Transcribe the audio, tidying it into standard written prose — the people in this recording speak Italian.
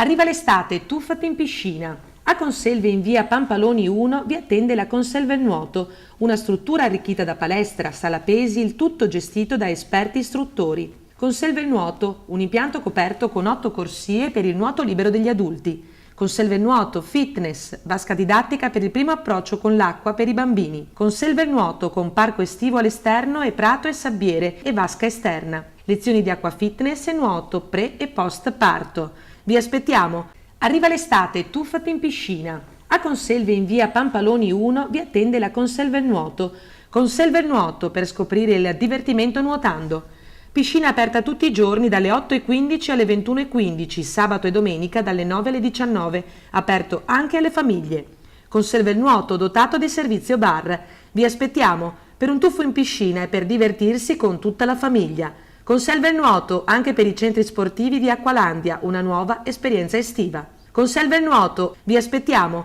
Arriva l'estate, tuffati in piscina. A Conselve in via Pampaloni 1 vi attende la Conselve Nuoto, una struttura arricchita da palestra, sala pesi, il tutto gestito da esperti istruttori. Conselve Nuoto, un impianto coperto con 8 corsie per il nuoto libero degli adulti. Conselve Nuoto, fitness, vasca didattica per il primo approccio con l'acqua per i bambini. Conselve Nuoto con parco estivo all'esterno e prato e sabbiere e vasca esterna. Lezioni di acqua fitness e nuoto pre e post parto. Vi aspettiamo! Arriva l'estate, tuffati in piscina. A Conselve in via Pampaloni 1 vi attende la Conselve Nuoto. Conselve Nuoto per scoprire il divertimento nuotando. Piscina aperta tutti i giorni dalle 8:15 alle 21:15, sabato e domenica dalle 9 alle 19, aperto anche alle famiglie. Conselve Nuoto dotato di servizio bar. Vi aspettiamo per un tuffo in piscina e per divertirsi con tutta la famiglia. Conselve Nuoto anche per i centri sportivi di Acqualandia, una nuova esperienza estiva. Conselve Nuoto, vi aspettiamo!